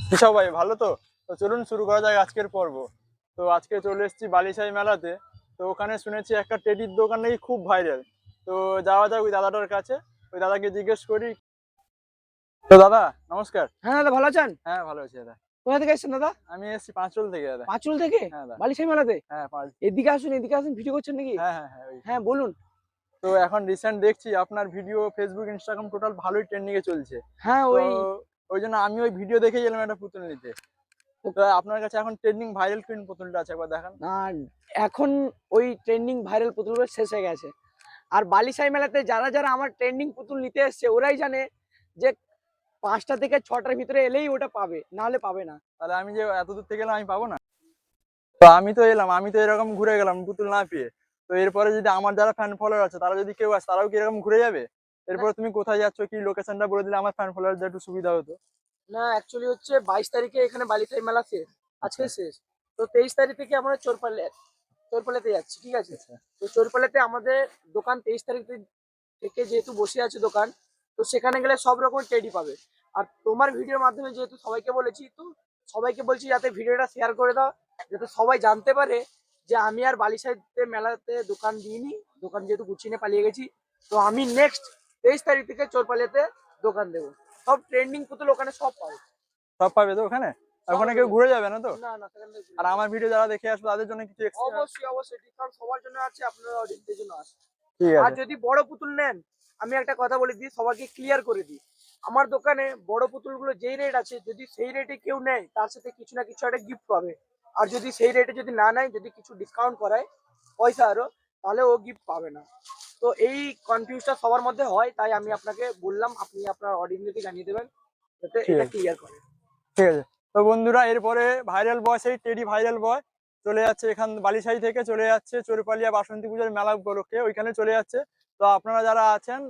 কিসব ভাই, ভালো তো? তো চলুন শুরু করা যাক আজকের পর্ব। তো আজকে চলে এসেছি বালিশাই মেলাতে। তো ওখানে শুনেছি একটা টেডির দোকান নাকি খুব ভাইরাল। তো যাওয়া যাক ওই দাদাটার কাছে, ওই দাদাকে জিজ্ঞেস করি। তো দাদা, নমস্কার। হ্যাঁ দাদা, ভালো আছেন? হ্যাঁ, ভালো আছি দাদা। কোথা থেকে এসেছেন দাদা? আমি এসেছি পাঁচল থেকে দাদা। পাঁচুল থেকে? হ্যাঁ দাদা। বালিশাই মেলাতে? হ্যাঁ, এদিকে আসুন, এদিকে আসুন। ভিডিও করছেন নাকি? হ্যাঁ হ্যাঁ হ্যাঁ, ওই। হ্যাঁ, বলুন। তো এখন রিসেন্ট দেখছি আপনার ভিডিও ফেসবুক ইনস্টাগ্রাম টোটাল ভালোই ট্রেন্ডিং এ চলছে। হ্যাঁ, তো ওই ওই জন্য আমি ওই ভিডিও দেখেই এলাম একটা পুতুল নিতে। তো আপনার কাছে এখন ট্রেন্ডিং ভাইরাল কোন পুতুলটা আছে একবার দেখান। আর এখন ওই ট্রেন্ডিং ভাইরাল পুতুলগুলো শেষ হয়ে গেছে। আর বালিশাই মেলাতে যারা যারা আমার ট্রেন্ডিং পুতুল নিতে এসছে ওরাই জানে যে 5টা থেকে 6টার ভিতরে এলেই ওটা পাবে, না হলে পাবে না। তাহলে আমি যে এত দূর থেকে এলাম আমি পাবো না? তো আমি তো এলাম, আমি তো এরকম ঘুরে গেলাম পুতুল না পেয়ে। তো এরপরে যদি আমার যারা ফ্যান ফলোয়ার আছে তারা যদি কেউ আসে তারাও কি এরকম ঘুরে যাবে? এরপরে তুমি কোথায় যাচ্ছ কি লোকেশনটা বলে দিলে আমার ফ্যান ফলোয়ারদের একটু সুবিধা হতো। না, অ্যাকচুয়ালি হচ্ছে 22 তারিখে এখানে বালিশাই মেলা শেষ, আজকে আচ্ছা শেষ। তো 23 তারিখ থেকে আমরা চোরপালেতে যাচ্ছি, ঠিক আছে? আচ্ছা। তো চোরপালেতে আমাদের দোকান 23 তারিখ থেকে যেহেতু বসে আছে দোকান, তো সেখানে গেলে সব রকমের টেডি পাবে। আর তোমার ভিডিওর মাধ্যমে যেহেতু সবাইকে বলেছি, তো সবাইকে বলছি যাতে ভিডিওটা শেয়ার করে দাও, যাতে সবাই জানতে পারে যে আমি আর বালিশাইতে মেলাতে দোকান দিইনি, দোকান যেহেতু গুছিয়ে নিয়ে পালিয়ে গেছি। তো আমি নেক্সট 23 তারিখ থেকে চোরপালিয়াতে দোকান দেবো। সব ট্রেন্ডিং পুতুল ওখানে সব পাবে। সব পাবে তো ওখানে? আর সব ওখানে কেউ available। ঘুরে যাবে না তো? না না, সেখান থেকে আর ঘুরে যাবে। আমার ভিডিও যারা দেখে আসবে তাদের জন্য কিছু এক্সট্রা? অবশ্যই অবশ্যই ডিসকাউন্ট সবার জন্য আছে, আপনারা অডিয়েন্সের জন্য আছে। ঠিক আর আছে। যদি বড় পুতুল নেন, আমি একটা কথা বলে দিই, সবাইকে ক্লিয়ার করে দিই, আমার দোকানে বড় পুতুলগুলো যেই রেট আছে, যদি সেই রেটে কেউ নেয় তার সাথে কিছু না কিছু একটা গিফট পাবে। আর যদি সেই রেটে যদি না নেয়, যদি কিছু ডিসকাউন্ট করায় পয়সা আরো, তাহলে ও গিফট পাবে না। তো এই কনফিউজটা সবার মধ্যে হয়, তাই আমি আপনাকে বললাম, আপনি আপনার অডিয়েন্সকে জানিয়ে দেবেন যাতে ঠিক এটা আছে। ক্লিয়ার করে। ঠিক আছে। তো বন্ধুরা, এরপরে ভাইরাল বয়, সেই টেডি ভাইরাল বয় চলে যাচ্ছে এখান বালিশাই থেকে, চলে যাচ্ছে চোরপালিয়া বাসন্তী পুজোর মেলা উপলক্ষে ওইখানে চলে যাচ্ছে। তো আপনারা যারা আছেন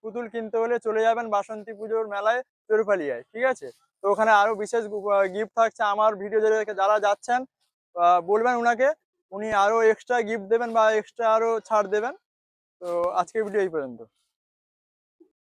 পুতুল কিনতে হলে চলে যাবেন বাসন্তী পুজোর মেলায় চোরপালিয়ায়, ঠিক আছে? তো ওখানে আরো বিশেষ গিফট থাকছে। আমার ভিডিও যারা যাচ্ছেন বলবেন উনাকে, উনি আরো এক্সট্রা গিফট দেবেন বা এক্সট্রা আরো ছাড় দেবেন। তো আজকের ভিডিও এই পর্যন্ত।